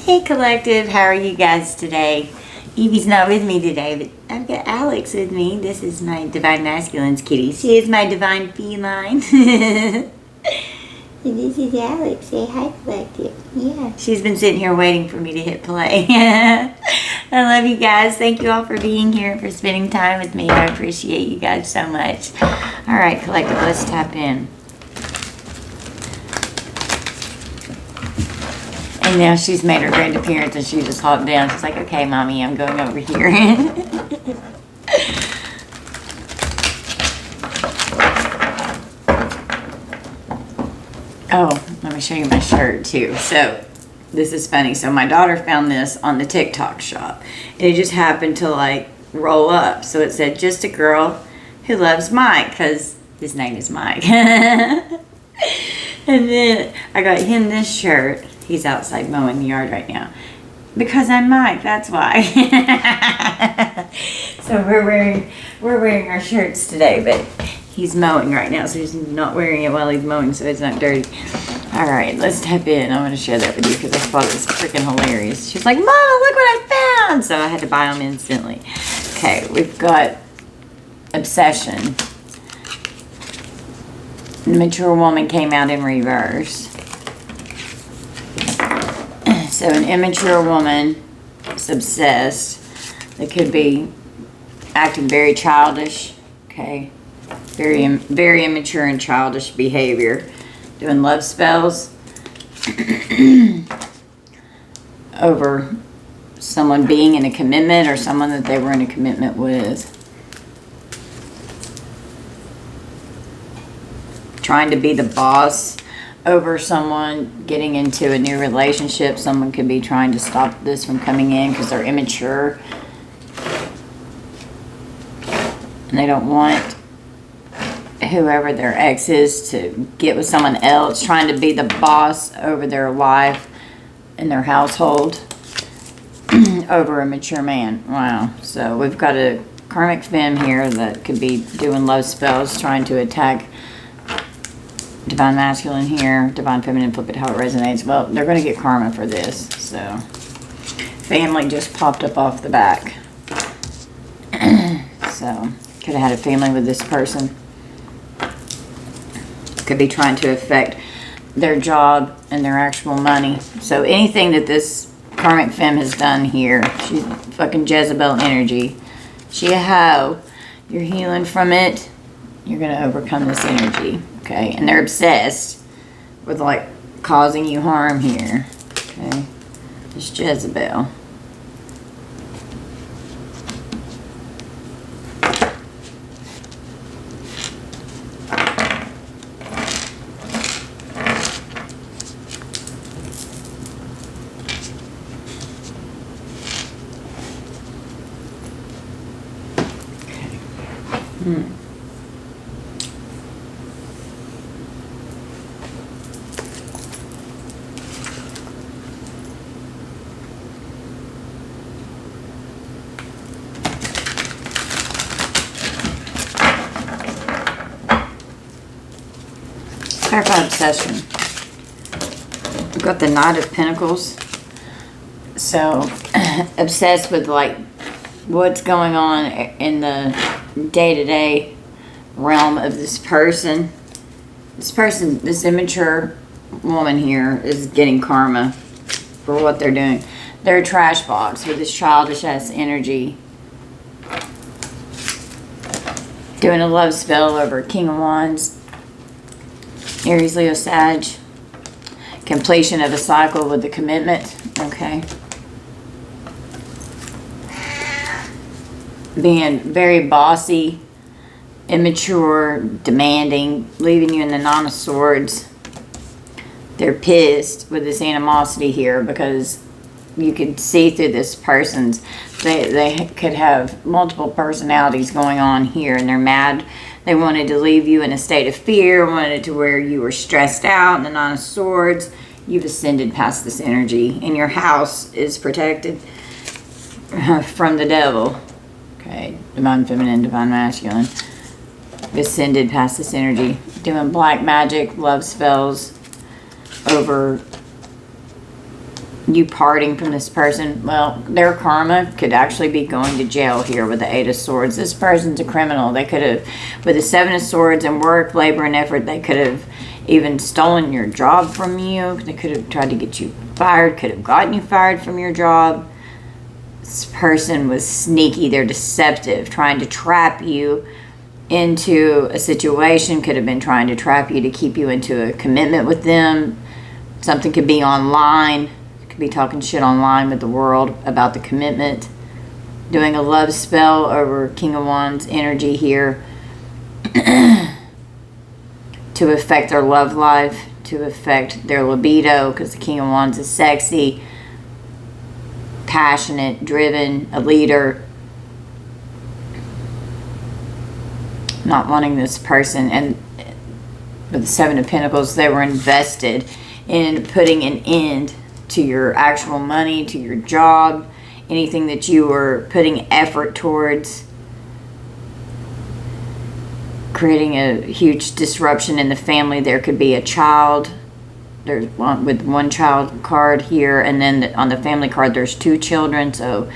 Hey Collective, how are you guys today? Evie's not with me today, but I've got Alex with me. This is my Divine Masculine's kitty. She is my Divine Feline. And this is Alex. Say hi, Collective. Yeah, she's been sitting here waiting for me to hit play. I love you guys. Thank you all for being here, for spending time with me. I appreciate you guys so much. All right, Collective, let's tap in. And now she's made her grand appearance and she just hopped down. She's like, okay, Mommy, I'm going over here. Oh, let me show you my shirt too. So, this is funny. So, my daughter found this on the TikTok shop. And it just happened to like roll up. So, it said, just a girl who loves Mike, because his name is Mike. And then I got him this shirt. He's outside mowing the yard right now. Because I'm Mike, that's why. So we're wearing our shirts today, but he's mowing right now, so he's not wearing it while he's mowing, so it's not dirty. All right, let's tap in. I want to share that with you because I thought it was freaking hilarious. She's like, Mama, look what I found! So I had to buy them instantly. Okay, we've got obsession. The mature woman came out in reverse. So an immature woman is obsessed. They could be acting very childish, okay? Very immature and childish behavior. Doing love spells over someone being in a commitment or someone that they were in a commitment with. Trying to be the boss over someone, getting into a new relationship. Someone could be trying to stop this from coming in because they're immature and they don't want whoever their ex is to get with someone else. Trying to be the boss over their life and their household over a mature man. Wow. So we've got a karmic femme here that could be doing love spells, trying to attack Divine Masculine here, Divine Feminine, flip it how it resonates. Well, they're going to get karma for this. So, family just popped up off the back. So, could have had a family with this person. Could be trying to affect their job and their actual money. So, anything that this karmic femme has done here, she's fucking Jezebel energy. She a hoe. You're healing from it. You're going to overcome this energy. Okay, and they're obsessed with like causing you harm here. Okay, this Jezebel. Okay. Clarify obsession. We've got the Knight of Pentacles. So, obsessed with like what's going on in the day-to-day realm of this person. This immature woman here is getting karma for what they're doing. They're a trash box with this childish-ass energy. Doing a love spell over King of Wands. Aries, Leo, Sag. Completion of a cycle with the commitment. Okay. Being very bossy, immature, demanding, leaving you in the Nine of Swords. They're pissed with this animosity here because you could see through this person's, they could have multiple personalities going on here and they're mad. They wanted to leave you in a state of fear, wanted to where you were stressed out, and the Nine of Swords. You've ascended past this energy, and your house is protected from the devil. Okay, Divine Feminine, Divine Masculine. Ascended past this energy. Doing black magic, love spells over you parting from this person. Well, their karma could actually be going to jail here with the Eight of Swords. This person's a criminal. They could have, with the Seven of Swords and work, labor, and effort, they could have even stolen your job from you. They could have tried to get you fired, could have gotten you fired from your job. This person was sneaky. They're deceptive, trying to trap you into a situation. Could have been trying to trap you to keep you into a commitment with them. Something could be online. Could be talking shit online with the world about the commitment. Doing a love spell over King of Wands energy here to affect their love life, to affect their libido, because the King of Wands is sexy, passionate, driven, a leader. Not wanting this person. And with the Seven of Pentacles, they were invested in putting an end to your actual money, to your job, anything that you were putting effort towards, creating a huge disruption in the family. There could be a child. There's one with one child card here, and then on the family card there's 2 children, so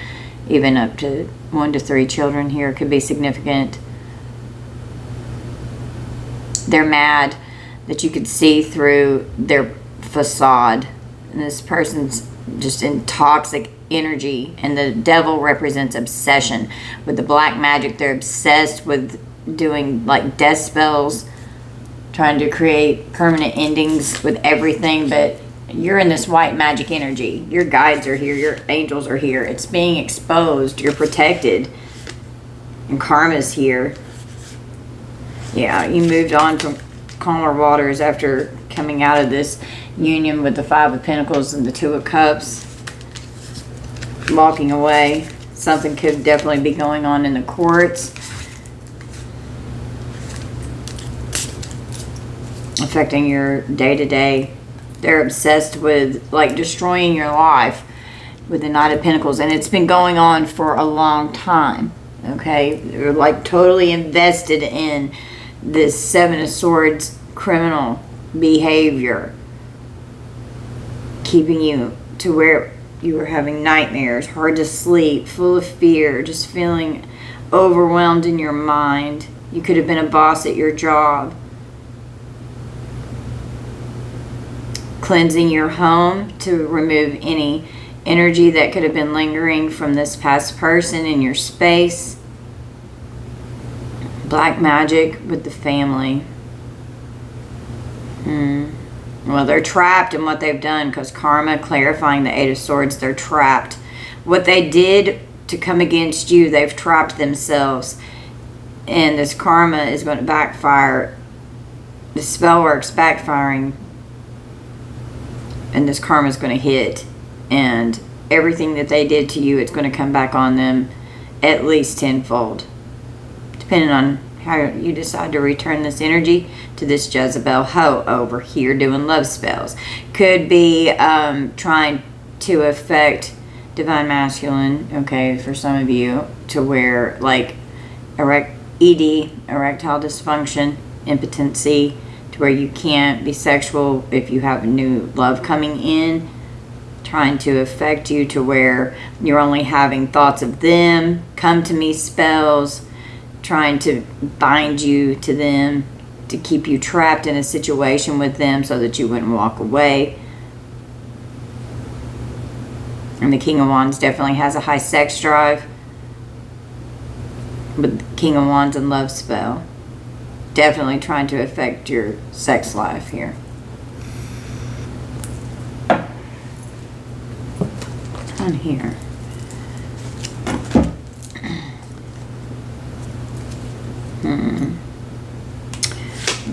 even up to 1 to 3 children here could be significant. They're mad that you could see through their facade. And this person's just in toxic energy, and the devil represents obsession. With the black magic, they're obsessed with doing like death spells, trying to create permanent endings with everything. But you're in this white magic energy. Your guides are here, your angels are here. It's being exposed, you're protected, and karma's here. Yeah, you moved on to calmer waters after coming out of this union with the Five of Pentacles and the Two of Cups. Walking away. Something could definitely be going on in the courts, affecting your day-to-day. They're obsessed with like destroying your life with the Knight of Pentacles, and it's been going on for a long time. Okay, they're like totally invested in this Seven of Swords criminal behavior, keeping you to where you were having nightmares, hard to sleep, full of fear, just feeling overwhelmed in your mind. You could have been a boss at your job. Cleansing your home to remove any energy that could have been lingering from this past person in your space. Black magic with the family. Well, they're trapped in what they've done, because karma, clarifying the Eight of Swords, they're trapped. What they did to come against you, they've trapped themselves. And this karma is going to backfire. The spell work's backfiring. And this karma is going to hit. And everything that they did to you, it's going to come back on them at least tenfold. Depending on how you decide to return this energy to this Jezebel hoe over here doing love spells. Could be trying to affect Divine Masculine, okay, for some of you, to where like ED, erectile dysfunction, impotency, to where you can't be sexual if you have a new love coming in, trying to affect you to where you're only having thoughts of them, come to me spells, trying to bind you to them, to keep you trapped in a situation with them so that you wouldn't walk away. And the King of Wands definitely has a high sex drive with the King of Wands and love spell. Definitely trying to affect your sex life here. On here.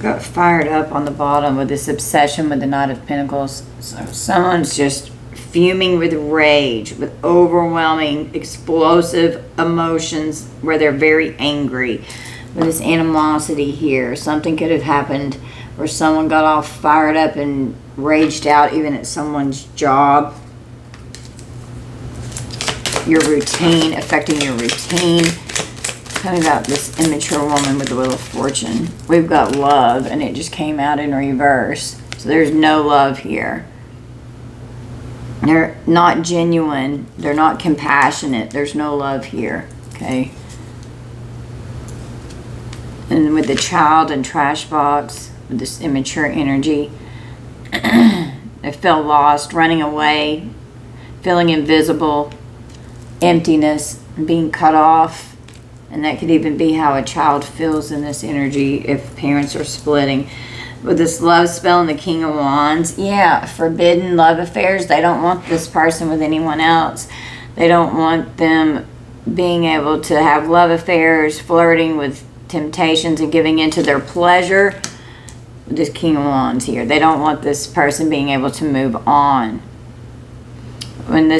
Got fired up on the bottom with this obsession with the Knight of Pentacles. So someone's just fuming with rage, with overwhelming, explosive emotions where they're very angry. With this animosity here, something could have happened where someone got all fired up and raged out even at someone's job. Your routine, affecting your routine. Tell me about this immature woman with the Wheel of Fortune. We've got love, and it just came out in reverse. So there's no love here. They're not genuine. They're not compassionate. There's no love here. Okay. And with the child and trash box, with this immature energy, they feel lost, running away, feeling invisible, emptiness, being cut off. And that could even be how a child feels in this energy if parents are splitting. With this love spell and the King of Wands, yeah, forbidden love affairs. They don't want this person with anyone else. They don't want them being able to have love affairs, flirting with temptations and giving into their pleasure. With this King of Wands here, they don't want this person being able to move on. When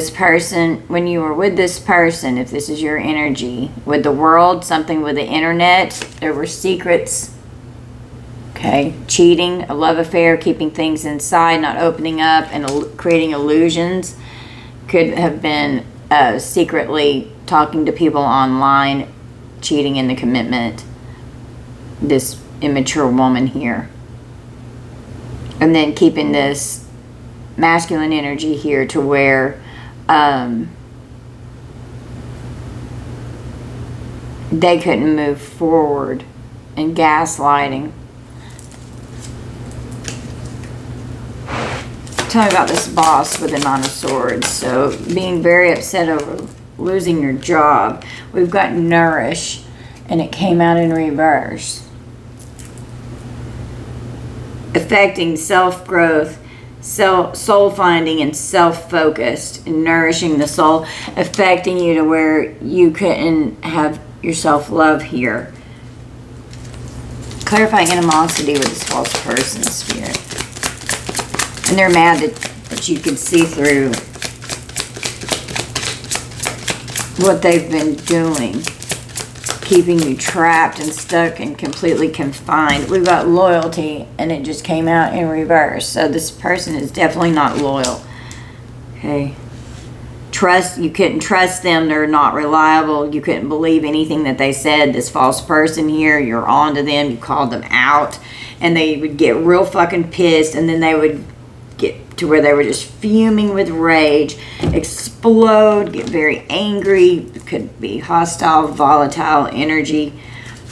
you were with this person, if this is your energy, with the world, something with the internet, there were secrets. Okay, cheating, a love affair, keeping things inside, not opening up, and creating illusions. Could have been secretly talking to people online, cheating in the commitment. This immature woman here. And then keeping this masculine energy here to where they couldn't move forward, and gaslighting. Tell me about this boss with the Nine of Swords. So being very upset over losing your job. We've got nourish, and it came out in reverse. Affecting self-growth, soul-finding, and self-focused, and nourishing the soul, affecting you to where you couldn't have your self-love here. Clarifying animosity with this false person spirit. And they're mad that you can see through what they've been doing, keeping you trapped and stuck and completely confined. We've got loyalty, and it just came out in reverse. So this person is definitely not loyal. Okay. Trust, you couldn't trust them. They're not reliable. You couldn't believe anything that they said. This false person here, you're on to them. You called them out, and they would get real fucking pissed, and then they would get to where they were just fuming with rage, explode, get very angry. Could be hostile, volatile energy.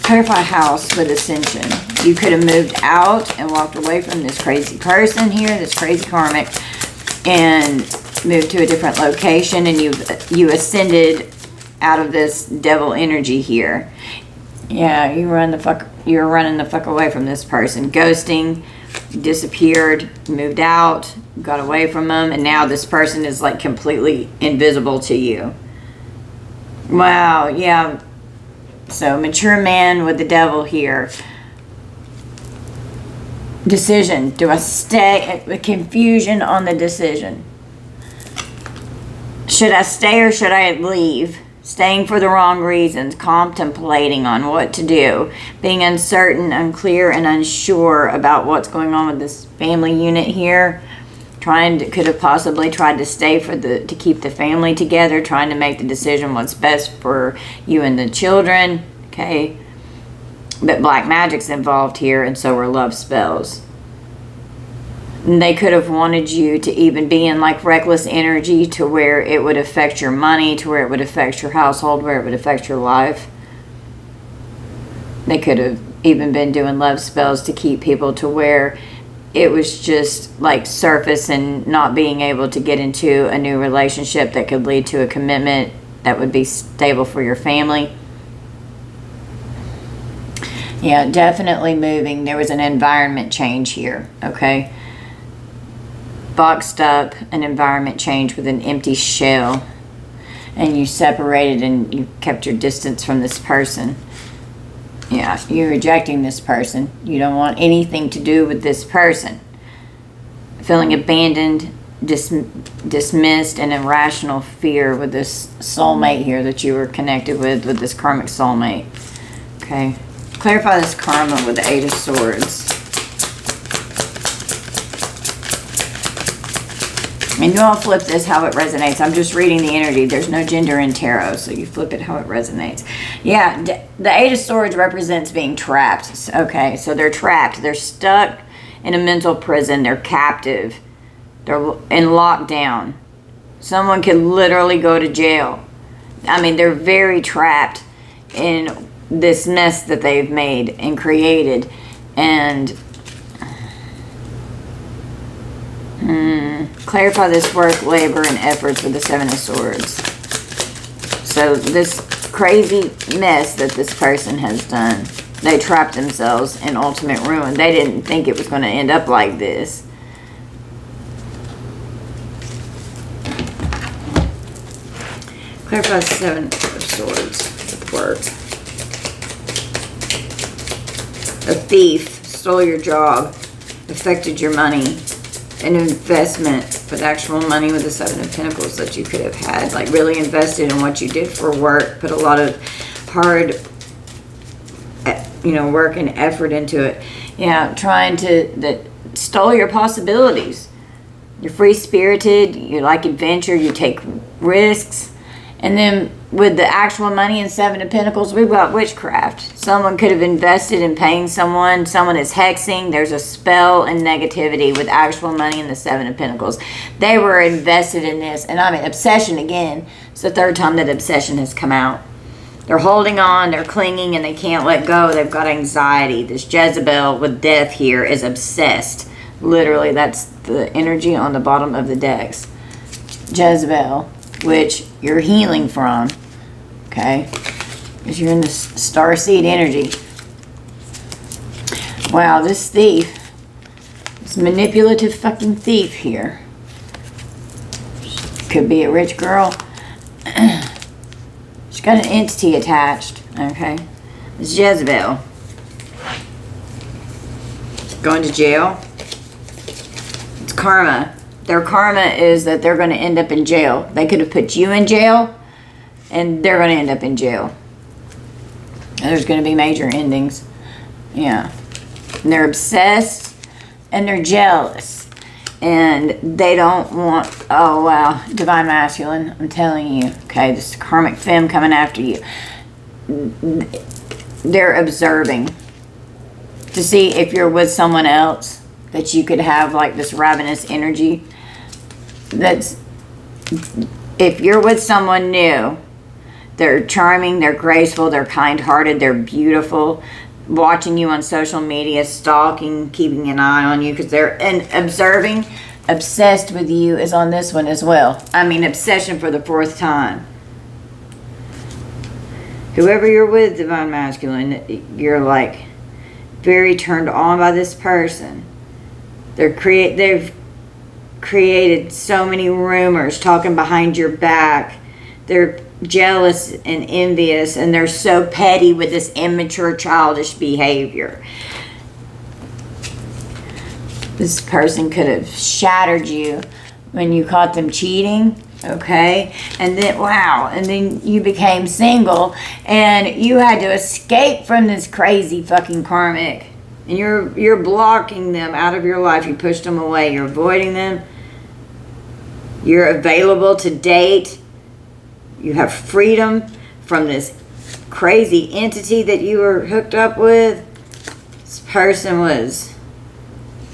Clarify house with ascension. You could have moved out and walked away from this crazy person here, this crazy karmic, and moved to a different location, and you ascended out of this devil energy here. Yeah, you're running the fuck away from this person. Ghosting, disappeared, moved out, got away from them, and now this person is like completely invisible to you. Wow, yeah. So mature man with the devil here. Decision. Do I stay? The confusion on the decision. Should I stay or should I leave? Staying for the wrong reasons, contemplating on what to do, being uncertain, unclear, and unsure about what's going on with this family unit here. Could have possibly tried to stay to keep the family together, trying to make the decision what's best for you and the children. Okay, but black magic's involved here, and so are love spells. And they could have wanted you to even be in like reckless energy to where it would affect your money, to where it would affect your household, where it would affect your life. They could have even been doing love spells to keep people to where it was just like surface and not being able to get into a new relationship that could lead to a commitment that would be stable for your family. Yeah, definitely moving. There was an environment change here, okay? Boxed up, an environment change with an empty shell, and you separated and you kept your distance from this person. Yeah, you're rejecting this person. You don't want anything to do with this person. Feeling abandoned, dismissed, and irrational fear with this soulmate here that you were connected with this karmic soulmate. Okay, clarify this karma with the Eight of Swords. And you all flip this how it resonates. I'm just reading the energy. There's no gender in tarot, so you flip it how it resonates. Yeah, the Eight of Swords represents being trapped. Okay, so they're trapped. They're stuck in a mental prison. They're captive. They're in lockdown. Someone could literally go to jail. I mean, they're very trapped in this mess that they've made and created. And clarify this work, labor, and efforts with the Seven of Swords. So this crazy mess that this person has done, they trapped themselves in ultimate ruin. They didn't think it was going to end up like this. Clarify the Seven of Swords work. A thief stole your job, affected your money. An investment with actual money with the Seven of Pentacles that you could have had, like really invested in what you did for work, put a lot of hard, work and effort into it. Yeah, that stole your possibilities. You're free-spirited, you like adventure, you take risks. And then with the actual money and Seven of Pentacles, we've got witchcraft. Someone could have invested in paying someone. Someone is hexing. There's a spell and negativity with actual money and the Seven of Pentacles. They were invested in this. And I mean, obsession again. It's the third time that obsession has come out. They're holding on. They're clinging and they can't let go. They've got anxiety. This Jezebel with death here is obsessed. Literally, that's the energy on the bottom of the decks. Jezebel, which you're healing from, okay? Because you're in the starseed energy. Wow, this thief, this manipulative fucking thief here, could be a rich girl. She's got an entity attached, okay? This Jezebel, going to jail. It's karma. Their karma is that they're going to end up in jail. They could have put you in jail, and they're going to end up in jail. There's going to be major endings. Yeah. And they're obsessed, and they're jealous. And they don't want... Oh, wow. Divine Masculine. I'm telling you. Okay, this karmic femme coming after you. They're observing to see if you're with someone else, that you could have like this ravenous energy. That's, if you're with someone new, they're charming, they're graceful, they're kind-hearted, they're beautiful, watching you on social media, stalking, keeping an eye on you, because they're observing, obsessed with you is on this one as well. I mean, obsession for the fourth time. Whoever you're with, Divine Masculine, you're like very turned on by this person. They've created so many rumors talking behind your back. They're jealous and envious, and they're so petty with this immature, childish behavior. This person could have shattered you when you caught them cheating, okay? And then, wow, and then you became single, and you had to escape from this crazy fucking karmic. And you're blocking them out of your life. You pushed them away. You're avoiding them. You're available to date. You have freedom from this crazy entity that you were hooked up with. This person was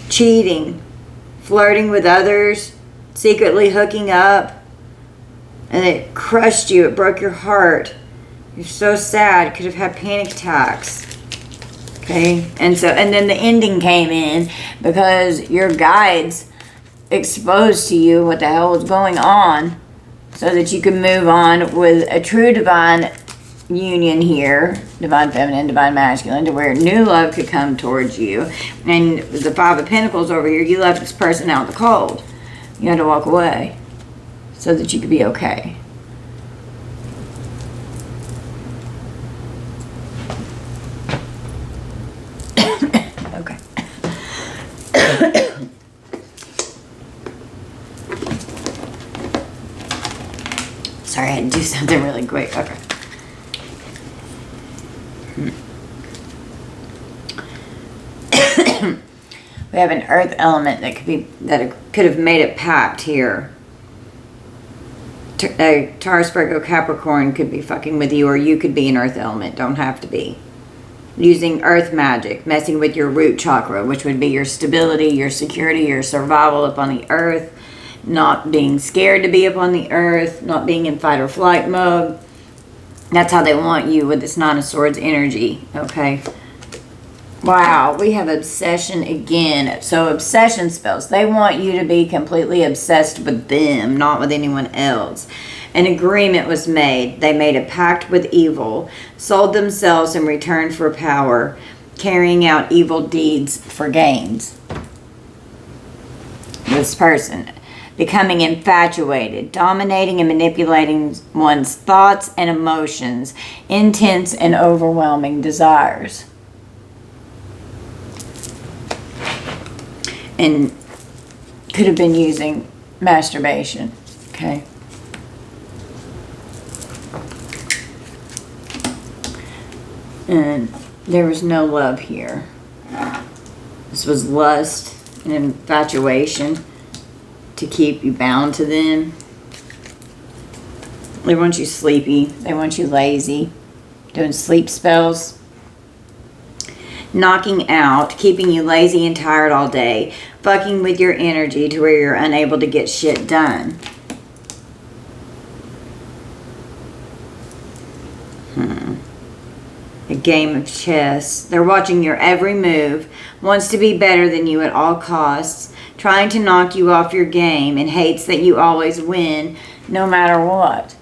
cheating, flirting with others, secretly hooking up. And it crushed you. It broke your heart. You're so sad. Could have had panic attacks. Okay, and then the ending came in because your guides exposed to you what the hell was going on, so that you could move on with a true divine union here, divine feminine, divine masculine, to where new love could come towards you. And the Five of Pentacles over here, you left this person out in the cold. You had to walk away so that you could be okay. Okay. Sorry, I had to do something really quick. Okay. We have an earth element that could have made a pact here. A Taurus, Virgo, Capricorn could be fucking with you, or you could be an earth element. Don't have to be. Using earth magic, messing with your root chakra, which would be your stability, your security, your survival up on the earth. not being scared to be upon the earth, not being in fight or flight mode. That's how they want you with this Nine of Swords energy, okay? Wow, we have obsession again. So obsession spells, they want you to be completely obsessed with them, not with anyone else. An agreement was made. They made a pact with evil, sold themselves in return for power, carrying out evil deeds for gains. This person, becoming infatuated, dominating and manipulating one's thoughts and emotions, intense and overwhelming desires. And could have been using masturbation, okay? And there was no love here. This was lust and infatuation to keep you bound to them. They want you sleepy. They want you lazy. Doing sleep spells. Knocking out, keeping you lazy and tired all day. Fucking with your energy to where you're unable to get shit done. A game of chess. They're watching your every move, wants to be better than you at all costs, trying to knock you off your game, and hates that you always win no matter what.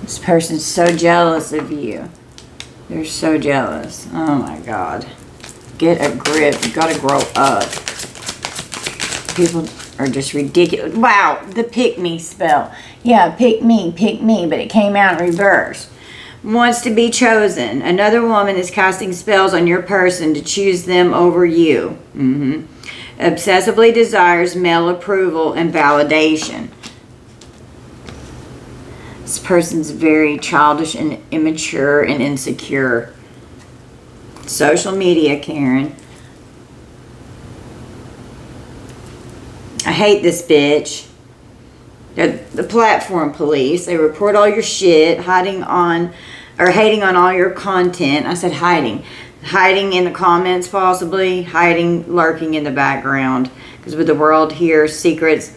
This person's so jealous of you. They're so jealous. Oh my God. Get a grip. You gotta grow up. People are just ridiculous. Wow, the pick me spell. Yeah, pick me, but it came out in reverse. Wants to be chosen. Another woman is casting spells on your person to choose them over you. Obsessively desires male approval and validation. This person's very childish and immature and insecure. Social media, Karen. I hate this bitch. They're the platform police. They report all your shit, hating on all your content. I said hiding. Hiding in the comments possibly. Hiding, lurking in the background. Because with the world here, secrets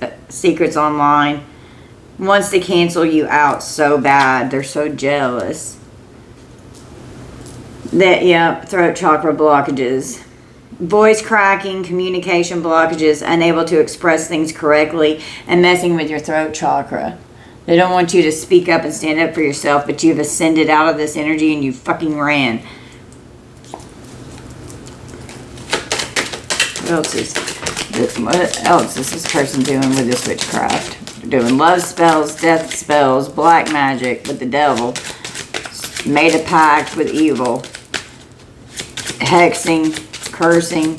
online. Wants to cancel you out so bad. They're so jealous. Throat chakra blockages. Voice cracking, communication blockages, unable to express things correctly, and messing with your throat chakra. They don't want you to speak up and stand up for yourself, but you've ascended out of this energy and you fucking ran. What else is this person doing with this witchcraft? They're doing love spells, death spells, black magic with the devil. Made a pact with evil. Hexing, cursing.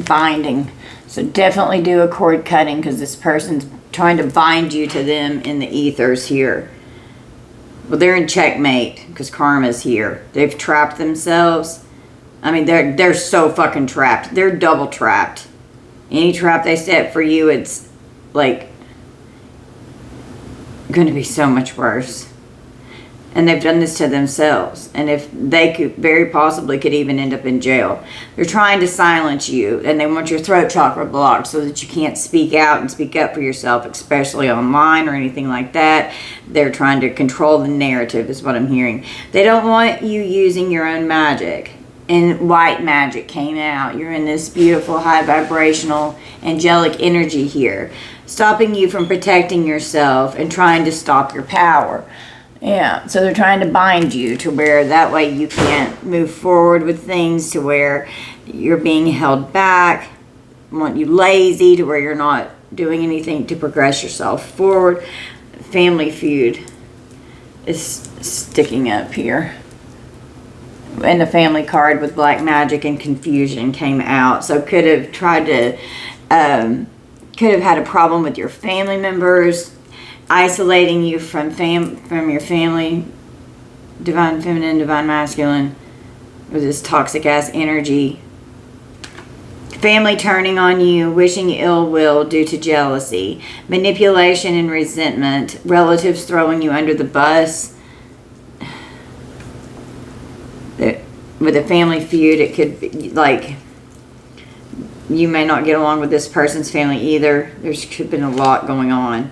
Binding. So definitely do a cord cutting because this person's trying to bind you to them in the ethers here. Well, they're in checkmate because karma's here. They've trapped themselves. I mean, they're so fucking trapped. They're double trapped. Any trap they set for you, it's like going to be so much worse. And they've done this to themselves. And if they could, very possibly could even end up in jail. They're trying to silence you. And they want your throat chakra blocked so that you can't speak out and speak up for yourself, especially online or anything like that. They're trying to control the narrative is what I'm hearing. They don't want you using your own magic. And white magic came out. You're in this beautiful, high vibrational, angelic energy here. Stopping you from protecting yourself and trying to stop your power. Yeah, so they're trying to bind you to where that way you can't move forward with things, to where you're being held back, want you lazy, to where you're not doing anything to progress yourself forward. Family feud is sticking up here. And the family card with black magic and confusion came out. So could have tried to, could have had a problem with your family members, isolating you from your family, divine feminine, divine masculine, with this toxic ass energy. Family turning on you, wishing ill will due to jealousy, manipulation and resentment, relatives throwing you under the bus. that with a family feud, it could be like you may not get along with this person's family either. There's could have been a lot going on.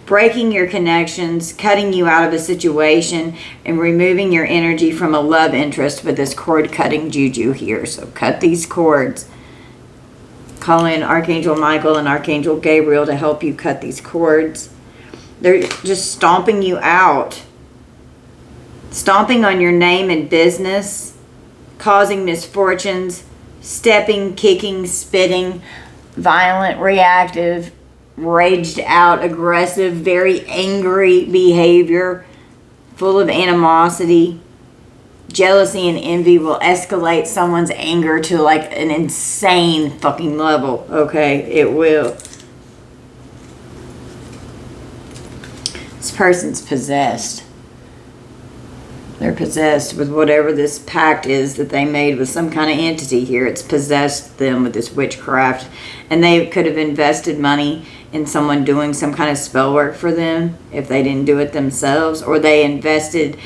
Breaking your connections, cutting you out of a situation, and removing your energy from a love interest with this cord cutting juju here. So cut these cords. Call in Archangel Michael and Archangel Gabriel to help you cut these cords. They're just stomping you out. Stomping on your name and business. Causing misfortunes. Stepping, kicking, spitting. Violent, reactive, raged out, aggressive, very angry behavior. Full of animosity. Jealousy and envy will escalate someone's anger to like an insane fucking level. Okay, it will. This person's possessed. They're possessed with whatever this pact is that they made with some kind of entity here. It's possessed them with this witchcraft. And they could have invested money in someone doing some kind of spell work for them if they didn't do it themselves. Or they invested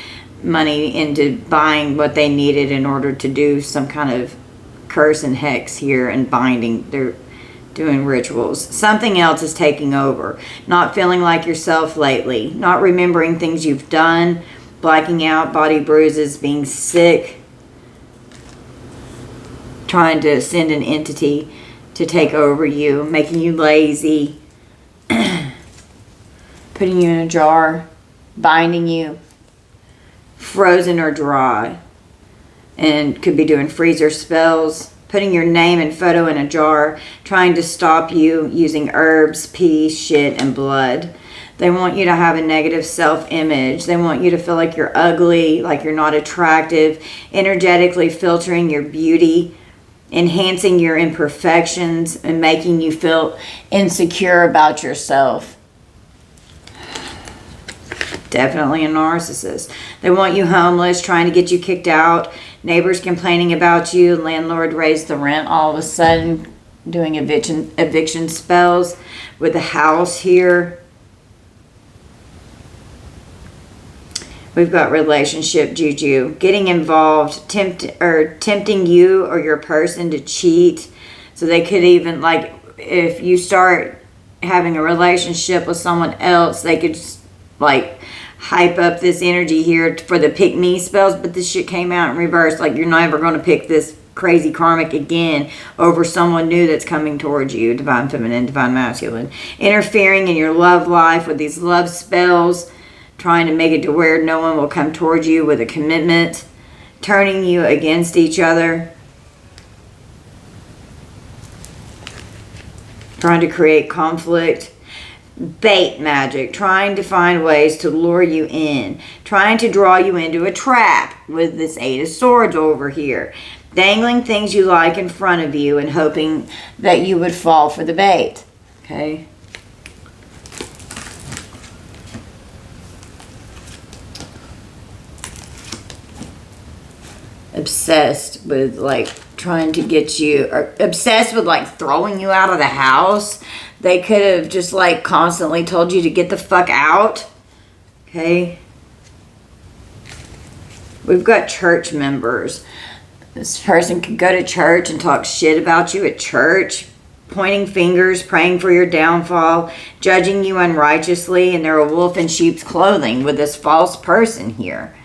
money into buying what they needed in order to do some kind of curse and hex here and binding. They're doing rituals. Something else is taking over. Not feeling like yourself lately. Not remembering things you've done. Blacking out, body bruises, being sick. Trying to send an entity to take over you. Making you lazy. Putting you in a jar. Binding you. Frozen or dry. And could be doing freezer spells. Putting your name and photo in a jar. Trying to stop you using herbs, pee, shit, and blood. They want you to have a negative self-image. They want you to feel like you're ugly, like you're not attractive. Energetically filtering your beauty. Enhancing your imperfections. And making you feel insecure about yourself. Definitely a narcissist. They want you homeless, trying to get you kicked out. Neighbors complaining about you. Landlord raised the rent all of a sudden. Doing eviction spells with the house here. We've got relationship juju. Getting involved. Tempting you or your person to cheat. So they could even, like, if you start having a relationship with someone else, they could, like, hype up this energy here for the pick me spells, but this shit came out in reverse. Like, you're never going to pick this crazy karmic again over someone new that's coming towards you. Divine feminine, divine masculine. Interfering in your love life with these love spells. Trying to make it to where no one will come towards you with a commitment. Turning you against each other. Trying to create conflict. Bait magic, trying to find ways to lure you in, trying to draw you into a trap with this Eight of Swords over here, dangling things you like in front of you and hoping that you would fall for the bait. Okay. Obsessed with like trying to get you, or obsessed with like throwing you out of the house. They could have just like constantly told you to get the fuck out. Okay. We've got church members. This person could go to church and talk shit about you at church. Pointing fingers, praying for your downfall. Judging you unrighteously. And they're a wolf in sheep's clothing with this false person here.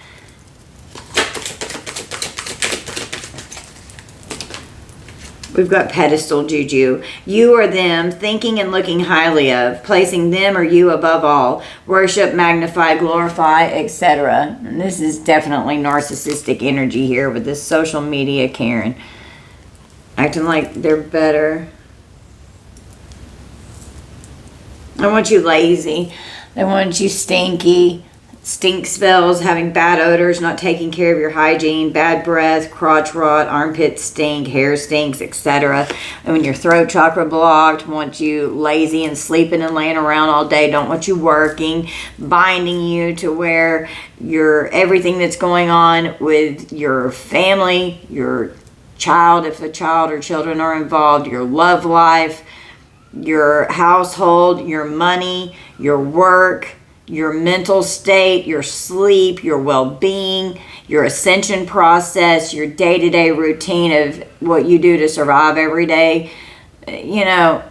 We've got pedestal juju. You or them, thinking and looking highly of, placing them or you above all, worship, magnify, glorify, etc. And this is definitely narcissistic energy here with this social media Karen. Acting like they're better. They want you lazy. They want you stinky. Stink spells, having bad odors, not taking care of your hygiene, bad breath, crotch rot, armpit stink, hair stinks, etc. And when your throat chakra blocked, want you lazy and sleeping and laying around all day, don't want you working, binding you to where your everything that's going on with your family, your child, if a child or children are involved, your love life, your household, your money, your work, your mental state, your sleep, your well-being, your ascension process, your day-to-day routine of what you do to survive every day. You know,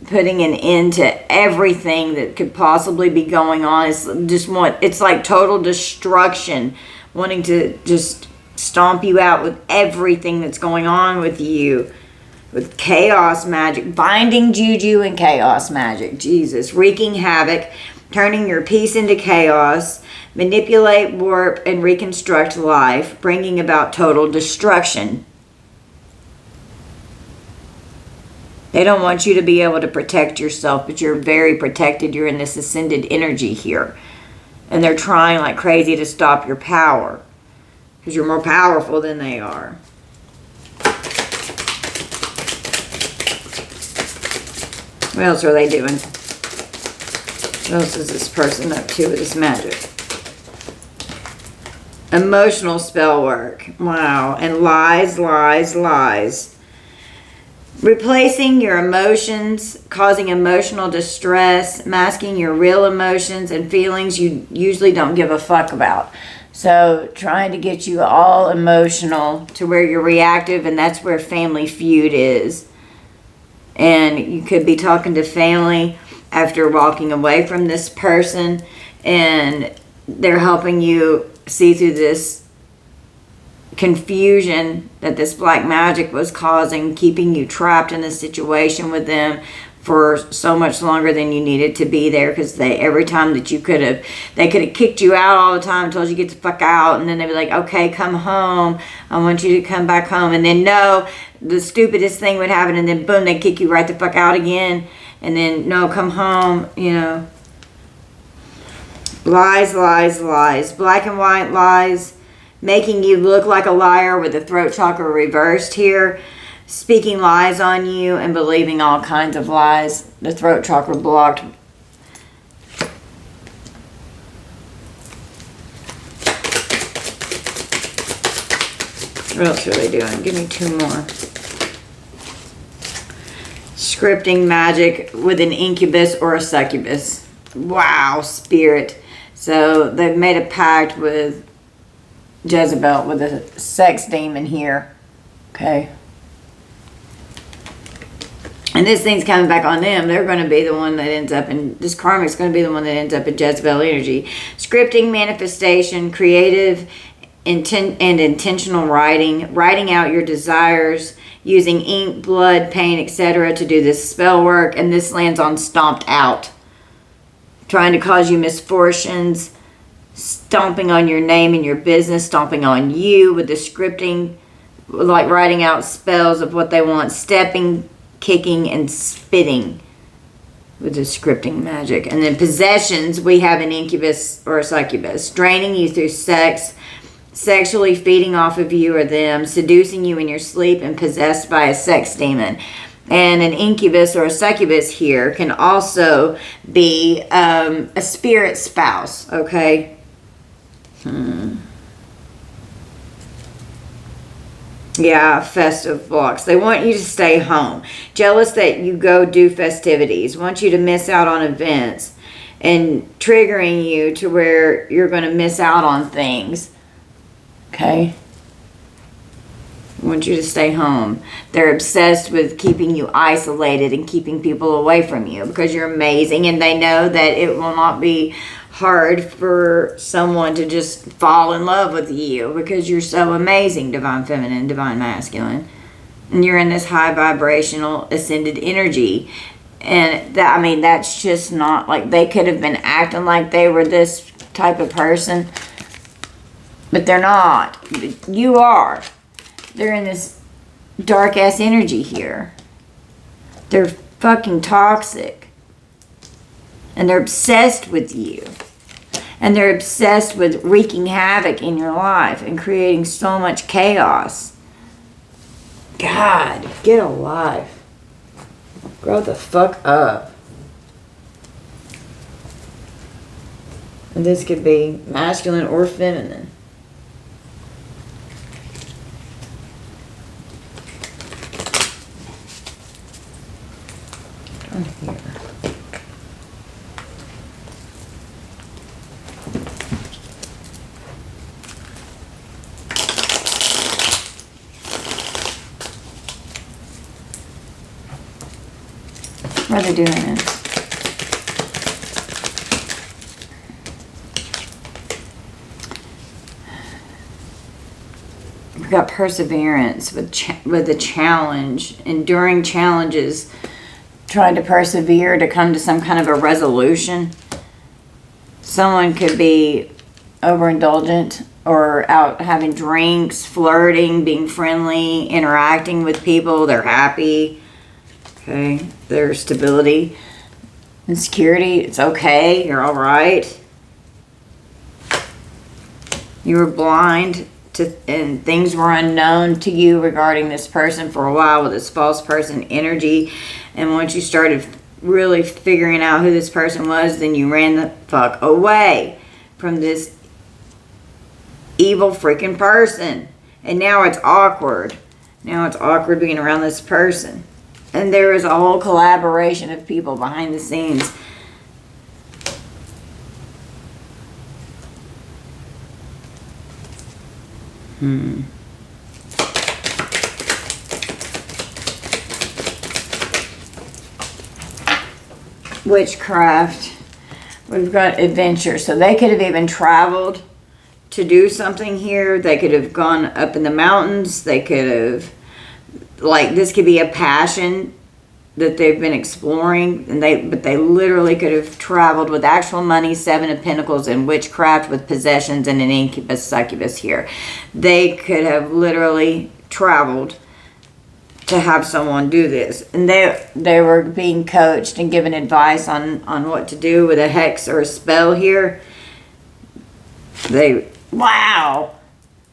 putting an end to everything that could possibly be going on. It's like total destruction, wanting to just stomp you out with everything that's going on with you. With chaos magic, binding juju and chaos magic. Jesus, wreaking havoc, turning your peace into chaos, manipulate, warp, and reconstruct life, bringing about total destruction. They don't want you to be able to protect yourself, but you're very protected. You're in this ascended energy here. And they're trying like crazy to stop your power, because you're more powerful than they are. What else are they doing? What else is this person up to with this magic? Emotional spell work. Wow. And lies, lies, lies. Replacing your emotions, causing emotional distress, masking your real emotions and feelings you usually don't give a fuck about. So trying to get you all emotional to where you're reactive, and that's where family feud is. And you could be talking to family after walking away from this person, and they're helping you see through this confusion that this black magic was causing, keeping you trapped in this situation with them for so much longer than you needed to be there, because every time that they could have kicked you out all the time, told you get the fuck out, and then they'd be like, okay, come home, I want you to come back home, and then no, the stupidest thing would happen, and then boom, they'd kick you right the fuck out again, and then no, come home, you know. Lies, lies, lies, black and white lies, making you look like a liar with the throat chakra reversed here, speaking lies on you and believing all kinds of lies. The throat chakra blocked. What else are they doing? Give me two more. Scripting magic with an incubus or a succubus. Wow, spirit. So they've made a pact with Jezebel, with a sex demon here. Okay. And this thing's coming back on them. They're going to be the one that ends up in, this karmic's going to be the one that ends up in Jezebel energy. Scripting, manifestation, creative and intentional writing. Writing out your desires, using ink, blood, paint, etc. to do this spell work. And this lands on stomped out. Trying to cause you misfortunes. Stomping on your name and your business. Stomping on you with the scripting. Like writing out spells of what they want. Stepping, kicking, and spitting with the scripting magic. And then possessions, we have an incubus or a succubus. Draining you through sex, sexually feeding off of you or them, seducing you in your sleep, and possessed by a sex demon. And an incubus or a succubus here can also be a spirit spouse, okay? Yeah, festive blocks. They want you to stay home. Jealous that you go do festivities. Want you to miss out on events. And triggering you to where you're going to miss out on things. Okay? Want you to stay home. They're obsessed with keeping you isolated and keeping people away from you because you're amazing, and they know that it will not be hard for someone to just fall in love with you because you're so amazing, divine feminine, divine masculine. And you're in this high vibrational ascended energy. And that, I mean, that's just not like, they could have been acting like they were this type of person, but they're not. You are. They're in this dark ass energy here. They're fucking toxic. And they're obsessed with you. And they're obsessed with wreaking havoc in your life and creating so much chaos. God, get a life. Grow the fuck up. And this could be masculine or feminine. Down here. Why are they doing this? We've got perseverance with a challenge. Enduring challenges. Trying to persevere to come to some kind of a resolution. Someone could be overindulgent or out having drinks, flirting, being friendly, interacting with people. They're happy. Okay. Their stability and security. It's okay. You're all right. You were blind to, and things were unknown to you regarding this person for a while with this false person energy. And once you started really figuring out who this person was, then you ran the fuck away from this evil freaking person. And now it's awkward. Now it's awkward being around this person. And there is a whole collaboration of people behind the scenes. Witchcraft. We've got adventure. So they could have even traveled to do something here. They could have gone up in the mountains. They could have, like, this could be a passion that they've been exploring, and but they literally could have traveled with actual money, 7 of Pentacles, and witchcraft with possessions and an incubus succubus here. They could have literally traveled to have someone do this, and they were being coached and given advice on what to do with a hex or a spell here. Wow,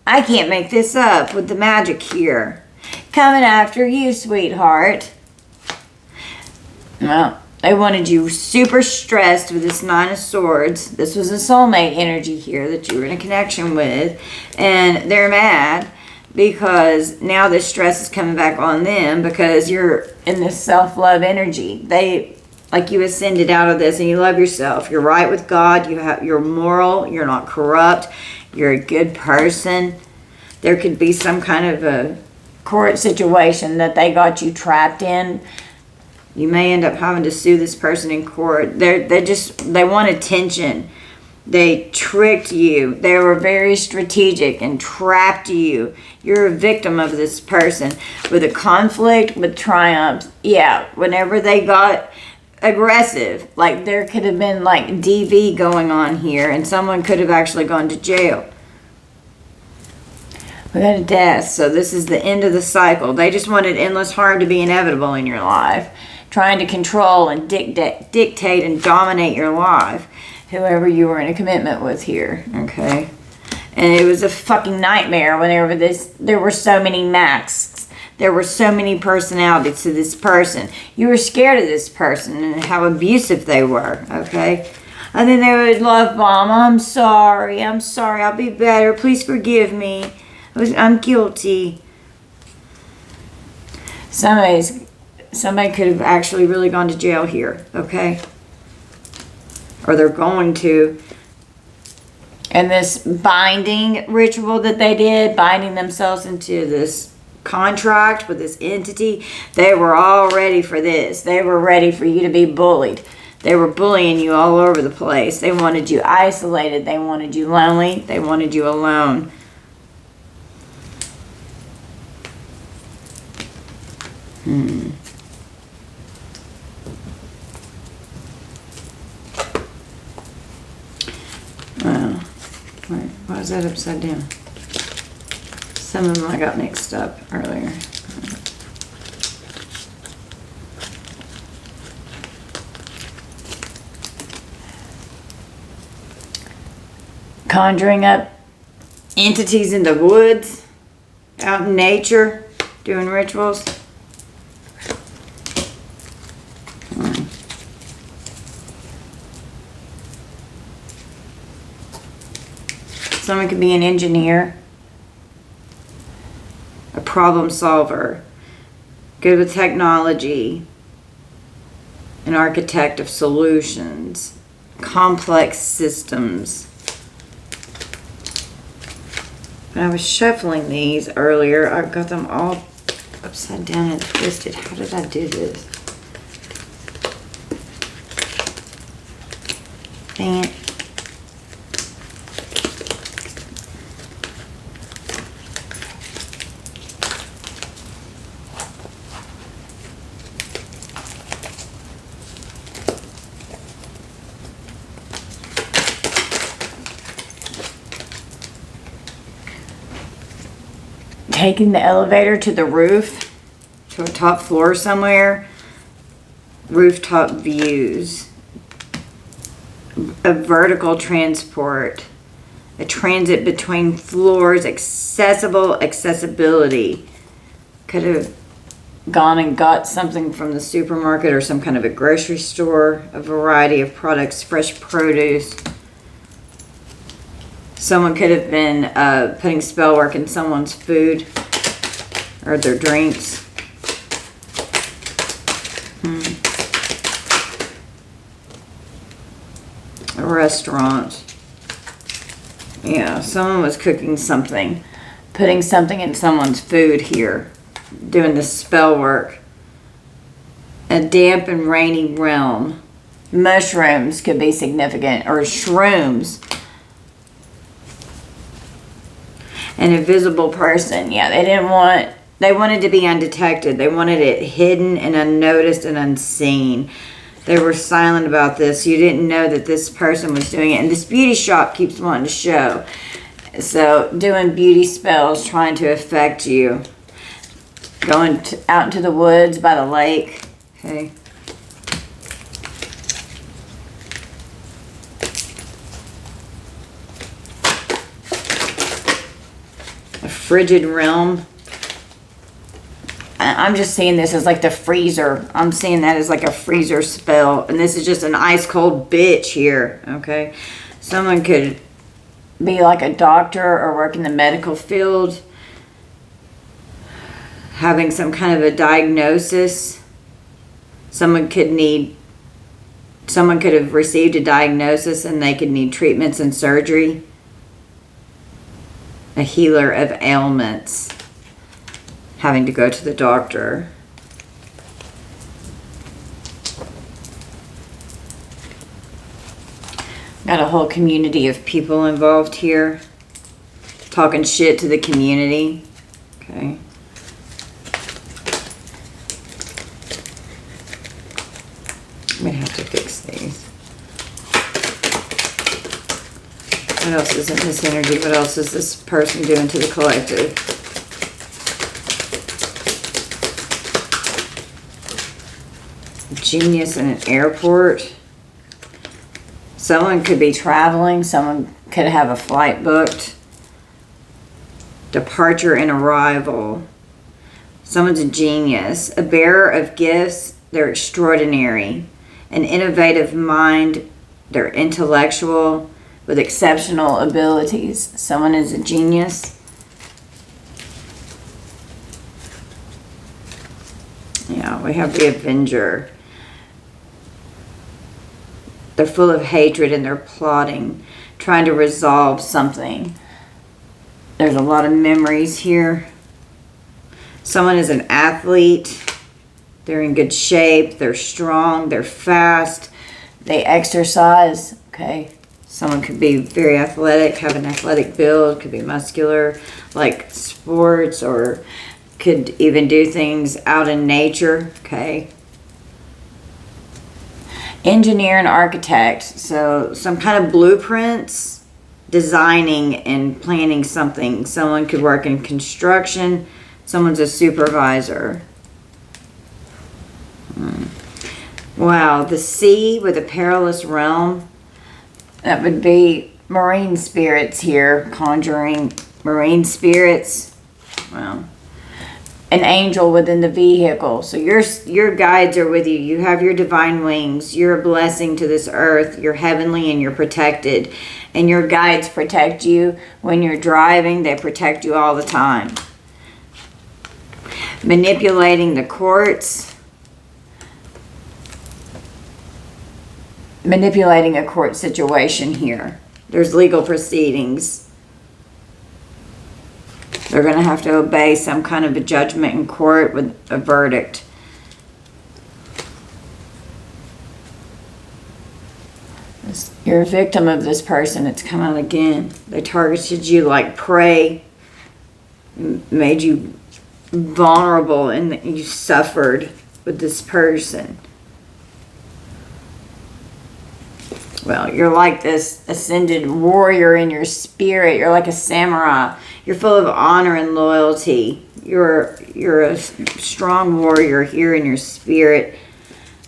I can't make this up with the magic here. Coming after you, sweetheart. Well, they wanted you super stressed with this 9 of Swords. This was a soulmate energy here that you were in a connection with. And they're mad because now this stress is coming back on them because you're in this self-love energy. Like you ascended out of this and you love yourself. You're right with God. You're moral. You're not corrupt. You're a good person. There could be some kind of a court situation that they got you trapped in. You may end up having to sue this person in court. They want attention. They tricked you. They were very strategic and trapped you. You're a victim of this person. With a conflict, with triumphs. Yeah, whenever they got aggressive, like there could have been like DV going on here and someone could have actually gone to jail. We got a death, so this is the end of the cycle. They just wanted endless harm to be inevitable in your life. Trying to control and dictate and dominate your life. Whoever you were in a commitment with here, okay? And it was a fucking nightmare whenever there were so many masks. There were so many personalities to this person. You were scared of this person and how abusive they were, okay? And then they would love bomb. I'm sorry, I'll be better. Please forgive me. I'm guilty. Somebody could have actually really gone to jail here, okay? Or they're going to. And this binding ritual that they did, binding themselves into this contract with this entity, they were all ready for this. They were ready for you to be bullied. They were bullying you all over the place. They wanted you isolated. They wanted you lonely. They wanted you alone. Wow. Why is that upside down? Some of them I got mixed up earlier. Conjuring up entities in the woods, out in nature, doing rituals. Someone could be an engineer, a problem solver, good with technology, an architect of solutions, complex systems. When I was shuffling these earlier, I got them all upside down and twisted. How did I do this? Dang it. Taking the elevator to the roof, to a top floor somewhere. Rooftop views. A vertical transport. A transit between floors. Accessibility. Could have gone and got something from the supermarket or some kind of a grocery store. A variety of products. Fresh produce. Someone could have been putting spell work in someone's food or their drinks. A restaurant. Yeah, someone was cooking something, putting something in someone's food here, doing the spell work. A damp and rainy realm. Mushrooms could be significant, or shrooms. An invisible person. Yeah, they wanted to be undetected. They wanted it hidden and unnoticed and unseen. They were silent about this. You didn't know that this person was doing it. And this beauty shop keeps wanting to show. So, doing beauty spells, trying to affect you. Going out into the woods by the lake. Okay. Frigid realm. I'm just seeing this as like the freezer. I'm seeing that as like a freezer spell. And this is just an ice cold bitch here. Okay. Someone could be like a doctor or work in the medical field. Having some kind of a diagnosis. Someone could have received a diagnosis and they could need treatments and surgery. A healer of ailments, having to go to the doctor. Got a whole community of people involved here, talking shit to the community. Okay. I'm gonna have to fix these. What else is in this energy? What else is this person doing to the collective? Genius in an airport. Someone could be traveling. Someone could have a flight booked. Departure and arrival. Someone's a genius. A bearer of gifts. They're extraordinary. An innovative mind. They're intellectual. With exceptional abilities. Someone is a genius. Yeah, we have the Avenger. They're full of hatred and they're plotting, trying to resolve something. There's a lot of memories here. Someone is an athlete. They're in good shape. They're strong. They're fast. They exercise. Okay. Someone could be very athletic, have an athletic build, could be muscular, like sports, or could even do things out in nature, okay? Engineer and architect, so some kind of blueprints, designing and planning something. Someone could work in construction, someone's a supervisor. Wow, the sea with a perilous realm. That would be marine spirits here, conjuring marine spirits. Well, an angel within the vehicle. So your guides are with you. You have your divine wings. You're a blessing to this earth. You're heavenly and you're protected. And your guides protect you when you're driving. They protect you all the time. Manipulating the courts. Manipulating a court situation here. There's legal proceedings. They're going to have to obey some kind of a judgment in court with a verdict. You're a victim of this person. It's come out again. They targeted you like prey, made you vulnerable, and you suffered with this person. Well, you're like this ascended warrior in your spirit. You're like a samurai. You're full of honor and loyalty. You're a strong warrior here in your spirit.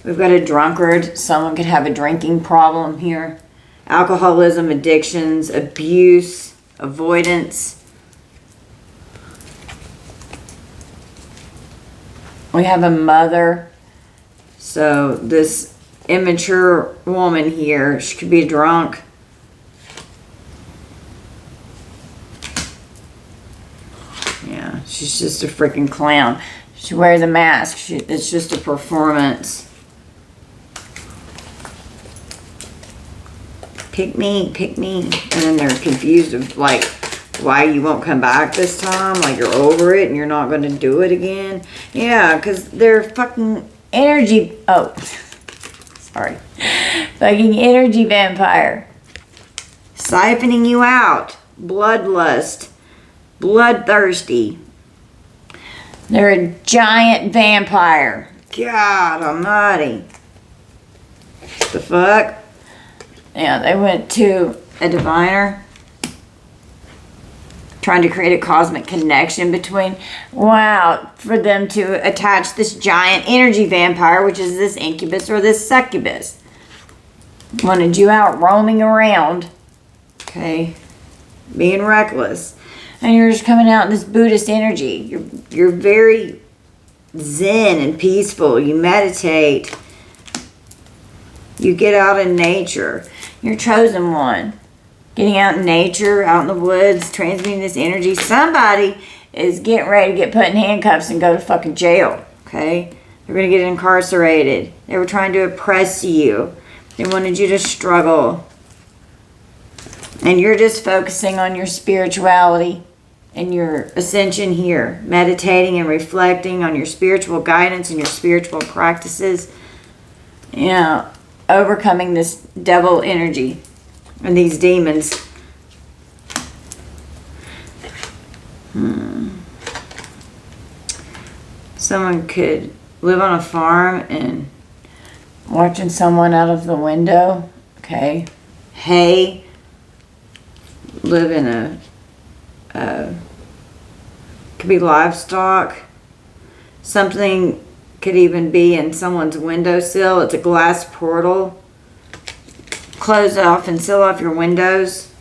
We've got a drunkard. Someone could have a drinking problem here. Alcoholism, addictions, abuse, avoidance. We have a mother. So this immature woman here, she could be drunk. Yeah, she's just a freaking clown. She wears a mask. It's just a performance. Pick me, pick me. And then they're confused of like why you won't come back this time. Like you're over it and you're not going to do it again. Yeah, because they're fucking energy. Oh, sorry. Fucking energy vampire. Siphoning you out. Bloodlust. Bloodthirsty. They're a giant vampire. God almighty. The fuck? Yeah, they went to a diviner, trying to create a cosmic connection between, wow, for them to attach this giant energy vampire, which is this incubus or this succubus. Wanted you out roaming around, okay, being reckless. And you're just coming out in this Buddhist energy. You're very zen and peaceful. You meditate. You get out in nature. You're chosen one. Getting out in nature, out in the woods, transmitting this energy. Somebody is getting ready to get put in handcuffs and go to fucking jail. Okay? They're going to get incarcerated. They were trying to oppress you. They wanted you to struggle. And you're just focusing on your spirituality and your ascension here. Meditating and reflecting on your spiritual guidance and your spiritual practices. Yeah. Overcoming this devil energy and these demons. Someone could live on a farm and watching someone out of the window. Okay. Hay. Live in a could be livestock. Something could even be in someone's windowsill. It's a glass portal. Close off and seal off your windows.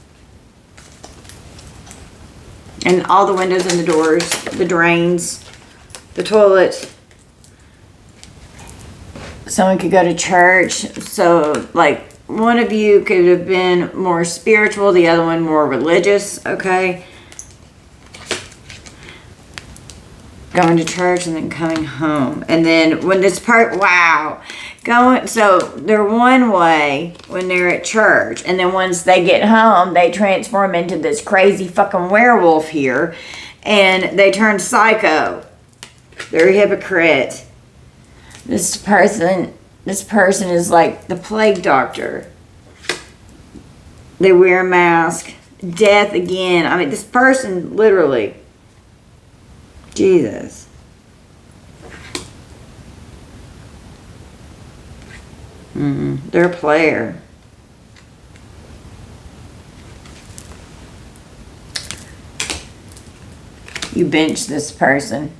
And all the windows and the doors, the drains, the toilet. Someone could go to church. So, like, one of you could have been more spiritual, the other one more religious, okay? Going to church and then coming home. And then when this part, wow. So they're one way when they're at church. And then once they get home, they transform into this crazy fucking werewolf here. And they turn psycho. They're a hypocrite. This person is like the plague doctor. They wear a mask. Death again. I mean, this person literally... Jesus. They're a player. You bench this person.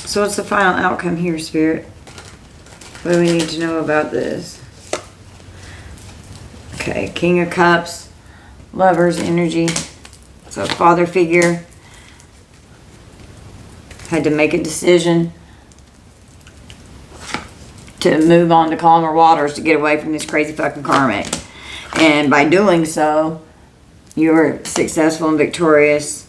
So what's the final outcome here, Spirit? What do we need to know about this? Okay, King of Cups, Lover's energy. So a father figure had to make a decision to move on to calmer waters to get away from this crazy fucking karmic. And by doing so, you were successful and victorious.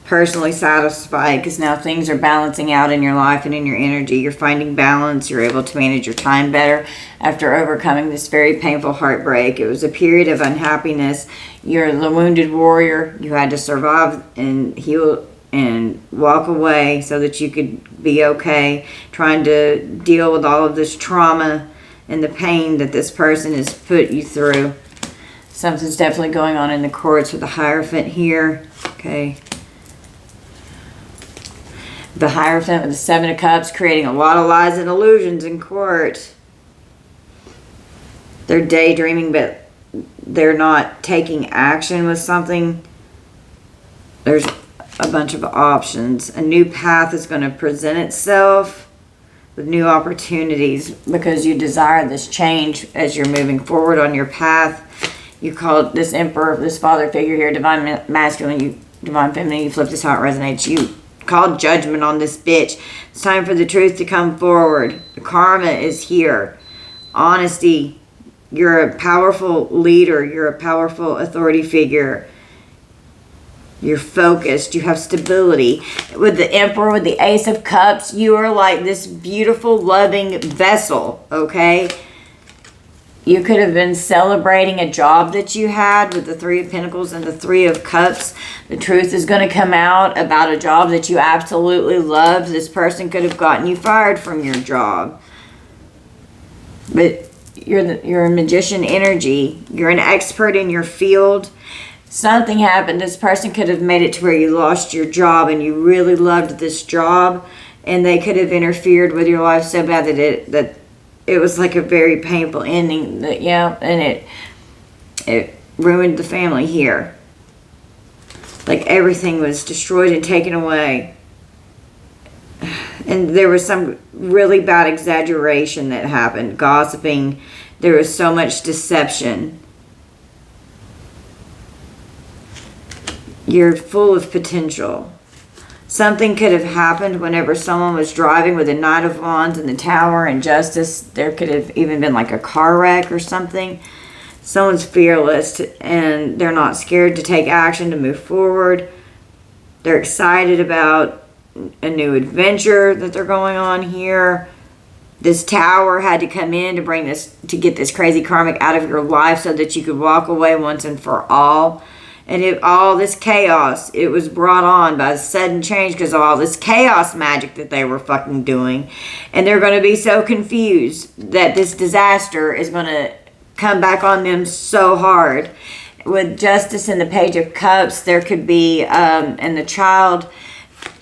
personally satisfied because now things are balancing out in your life and in your energy. You're finding balance. You're able to manage your time better after overcoming this very painful heartbreak. It was a period of unhappiness. You're the wounded warrior. You had to survive and heal and walk away so that you could be okay, trying to deal with all of this trauma and the pain that this person has put you through. Something's definitely going on in the courts with the Hierophant here. Okay. The Hierophant with the Seven of Cups, creating a lot of lies and illusions in court. They're daydreaming, but they're not taking action with something. There's a bunch of options. A new path is going to present itself with new opportunities because you desire this change as you're moving forward on your path. You called this Emperor, this father figure here, divine masculine, divine feminine. You flip this how it resonates. You called judgment on this bitch. It's time for the truth to come forward. The karma is here. Honesty. You're a powerful leader. You're a powerful authority figure. You're focused. You have stability. With the Emperor, with the Ace of Cups, you are like this beautiful, loving vessel, okay? You could have been celebrating a job that you had with the Three of Pentacles and the Three of Cups. The truth is going to come out about a job that you absolutely love. This person could have gotten you fired from your job. But you're a magician energy. You're an expert in your field. Something happened. This person could have made it to where you lost your job and you really loved this job. And they could have interfered with your life so bad that it was like a very painful ending. And it ruined the family here. Like everything was destroyed and taken away. And there was some really bad exaggeration that happened. Gossiping. There was so much deception. You're full of potential. Something could have happened whenever someone was driving with a Knight of Wands in the Tower and Justice. There could have even been like a car wreck or something. Someone's fearless and they're not scared to take action to move forward. They're excited about a new adventure that they're going on here. This Tower had to come in to bring this, to get this crazy karmic out of your life so that you could walk away once and for all. And if all this chaos, it was brought on by a sudden change because of all this chaos magic that they were fucking doing. And they're going to be so confused that this disaster is going to come back on them so hard. With Justice and the Page of Cups, there could be, and the child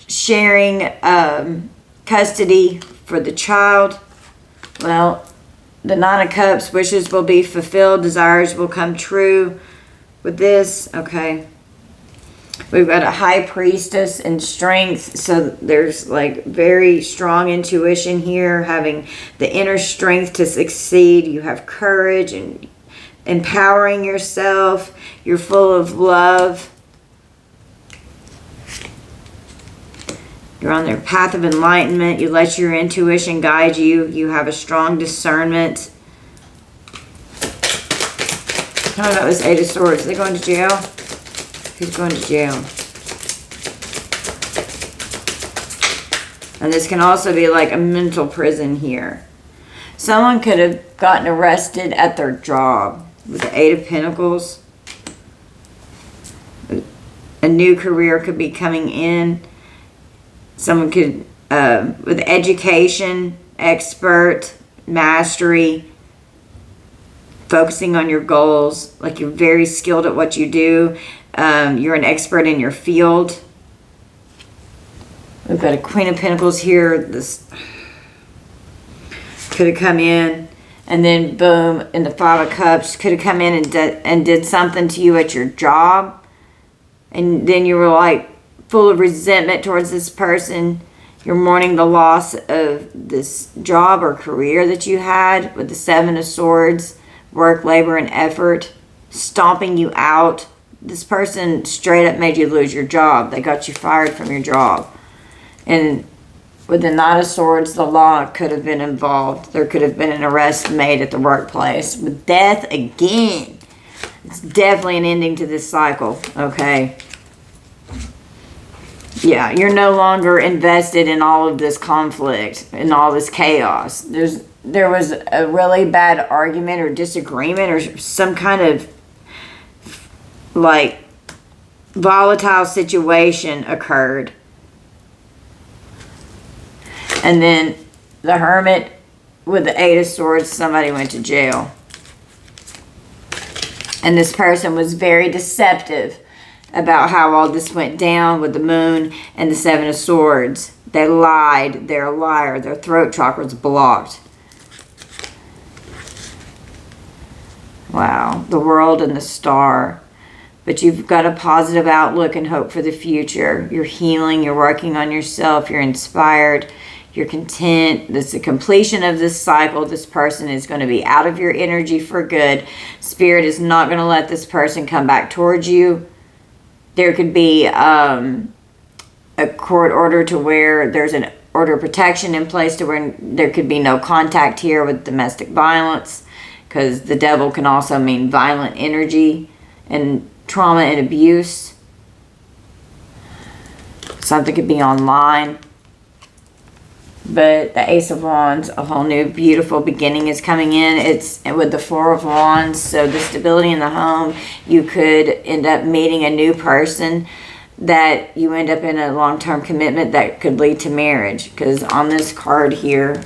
sharing custody for the child. Well, the Nine of Cups, wishes will be fulfilled, desires will come true. With this, okay, we've got a High Priestess and strength, so there's like very strong intuition here, having the inner strength to succeed. You have courage and empowering yourself. You're full of love. You're on their path of enlightenment. You let your intuition guide you. You have a strong discernment. Tell me about this Eight of Swords. Are they going to jail? Who's going to jail? And this can also be like a mental prison here. Someone could have gotten arrested at their job with the Eight of Pentacles. A new career could be coming in. Someone could, with education, expert, mastery, focusing on your goals, like you're very skilled at what you do. You're an expert in your field. We've got a Queen of Pentacles here. This could have come in, and then boom, in the Five of Cups, could have come in and did something to you at your job, and then you were like full of resentment towards this person. You're mourning the loss of this job or career that you had with the Seven of Swords. Work, labor, and effort, stomping you out. This person straight up made you lose your job. They got you fired from your job. And with the Knight of Swords, the law could have been involved. There could have been an arrest made at the workplace. With death again, it's definitely an ending to this cycle, okay? Yeah, you're no longer invested in all of this conflict and all this chaos. There was a really bad argument or disagreement or some kind of like volatile situation occurred. And then the Hermit with the Eight of Swords, somebody went to jail. And this person was very deceptive about how all this went down with the Moon and the Seven of Swords. They lied. They're a liar. Their throat chakra's blocked. Wow. The World and the Star. But you've got a positive outlook and hope for the future. You're healing. You're working on yourself. You're inspired. You're content. This is the completion of this cycle. This person is going to be out of your energy for good. Spirit is not going to let this person come back towards you. There could be a court order to where there's an order of protection in place to where there could be no contact here with domestic violence, because the devil can also mean violent energy and trauma and abuse. Something could be online. But the Ace of Wands, a whole new beautiful beginning is coming in. It's with the Four of Wands, so the stability in the home. You could end up meeting a new person that you end up in a long-term commitment that could lead to marriage. Because on this card here,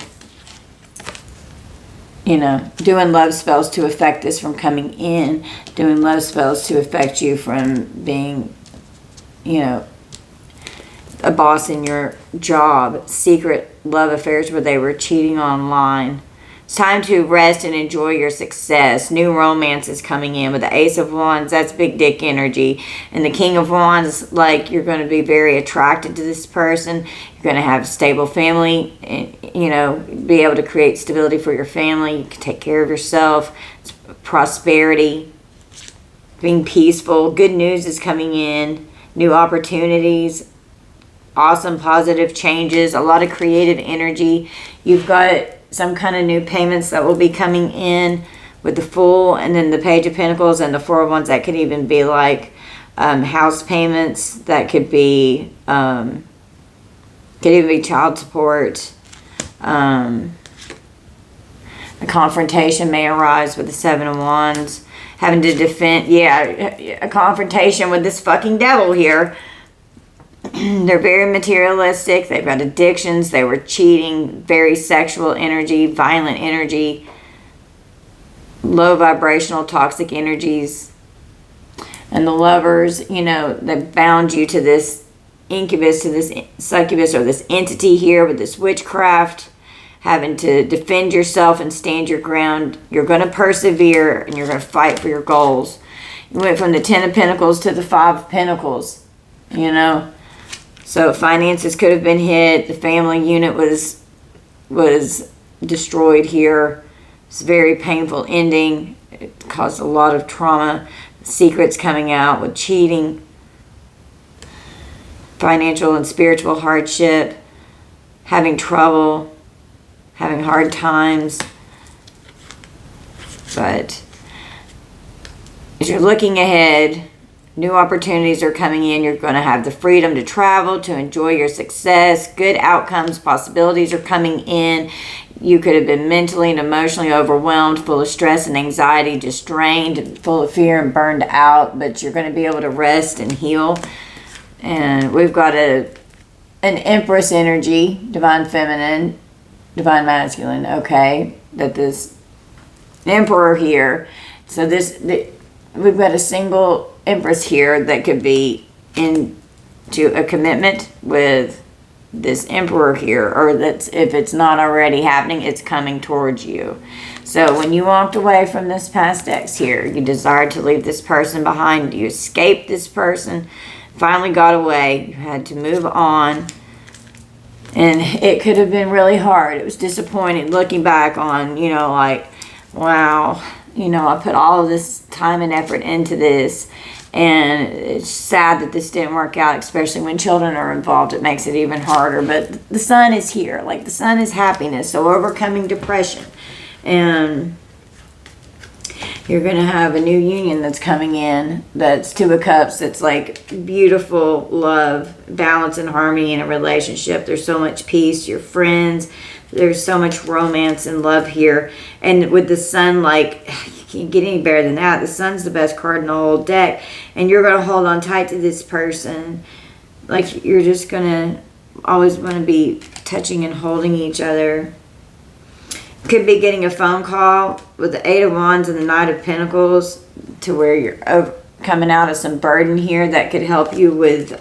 you know, doing love spells to affect this from coming in. Doing love spells to affect you from being, you know, a boss in your job. Secret love affairs where they were cheating online. It's time to rest and enjoy your success. New romance is coming in with the Ace of Wands. That's big dick energy. And the King of Wands, like, you're going to be very attracted to this person. You're going to have a stable family. And, you know, be able to create stability for your family. You can take care of yourself. It's prosperity. Being peaceful. Good news is coming in. New opportunities. Awesome positive changes, a lot of creative energy. You've got some kind of new payments that will be coming in with the Fool, and then the Page of Pentacles and the Four of Wands. That could even be like house payments. That could be could even be child support. A confrontation may arise with the Seven of Wands, having to defend. Yeah, a confrontation with this fucking devil here. They're very materialistic. They've got addictions. They were cheating. Very sexual energy, violent energy, low vibrational toxic energies. And the Lovers, you know, that bound you to this incubus, to this succubus, or this entity here with this witchcraft, having to defend yourself and stand your ground. You're going to persevere and you're going to fight for your goals. You went from the Ten of Pentacles to the Five of Pentacles, you know. So finances could have been hit. The family unit was destroyed here. It's a very painful ending. It caused a lot of trauma. Secrets coming out with cheating. Financial and spiritual hardship. Having trouble. Having hard times. But as you're looking ahead, new opportunities are coming in. You're going to have the freedom to travel, to enjoy your success. Good outcomes, possibilities are coming in. You could have been mentally and emotionally overwhelmed, full of stress and anxiety, just drained, full of fear and burned out. But you're going to be able to rest and heal. And we've got an Empress energy, Divine Feminine, Divine Masculine. Okay, that this Emperor here. So we've got a single Empress here that could be into a commitment with this Emperor here, or that's, if it's not already happening, it's coming towards you. So when you walked away from this past ex here, you desired to leave this person behind. You escaped this person, finally got away. You had to move on, and it could have been really hard. It was disappointing looking back on, you know, like, wow, you know, I put all of this time and effort into this, and it's sad that this didn't work out, especially when children are involved. It makes it even harder. But the sun is here. Like, the sun is happiness. So overcoming depression. And You're going to have a new union that's coming in. That's Two of Cups. That's like beautiful love, balance, and harmony in a relationship. There's so much peace. Your friends. There's so much romance and love here. And with the Sun, like, you can't get any better than that. The Sun's the best card in the whole deck. And you're going to hold on tight to this person. Like, you're just going to always want to be touching and holding each other. Could be getting a phone call with the Eight of Wands and the Knight of Pentacles to where you're coming out of some burden here that could help you with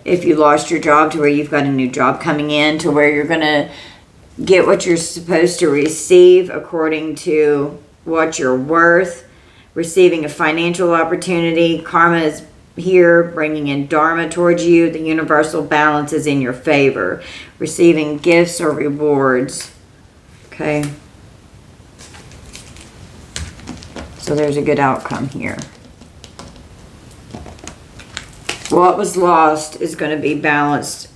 if you lost your job, to where you've got a new job coming in, to where you're going to get what you're supposed to receive according to what you're worth. Receiving a financial opportunity. Karma is here, bringing in dharma towards you. The universal balance is in your favor. Receiving gifts or rewards. Okay. So there's a good outcome here. What was lost is going to be balanced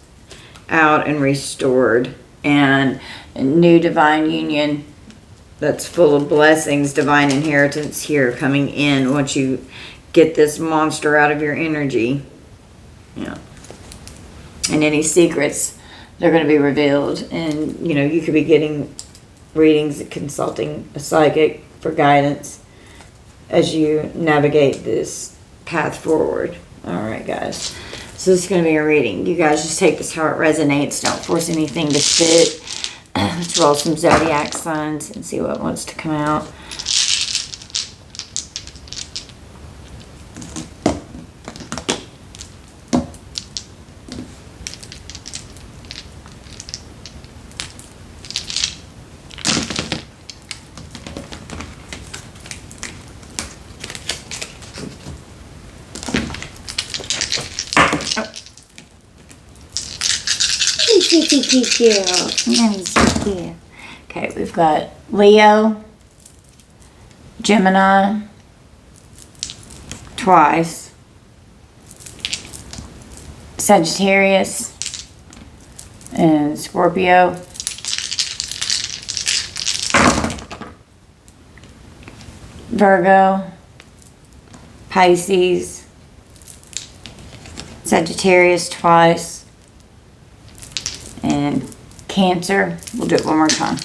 out and restored. And a new divine union that's full of blessings, divine inheritance here coming in once you get this monster out of your energy. Yeah. And any secrets, they're going to be revealed. And, you know, you could be getting readings, consulting a psychic for guidance as you navigate this path forward. All right, guys. So this is going to be a reading. You guys just take this how it resonates. Don't force anything to fit. Let's roll some zodiac signs and see what wants to come out. Okay, we've got Leo, Gemini, twice, Sagittarius, and Scorpio. Virgo, Pisces, Sagittarius twice, and Cancer. We'll do it one more time.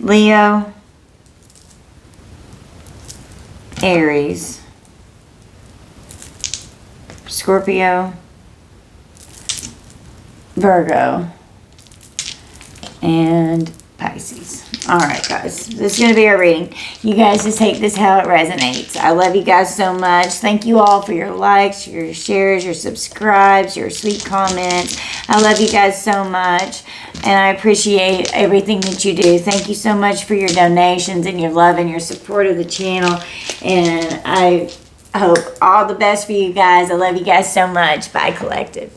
Leo, Aries, Scorpio, Virgo, and Pisces. All right, guys. This is going to be our reading. You guys just take this how it resonates. I love you guys so much. Thank you all for your likes, your shares, your subscribes, your sweet comments. I love you guys so much. And I appreciate everything that you do. Thank you so much for your donations and your love and your support of the channel. And I hope all the best for you guys. I love you guys so much. Bye, Collective.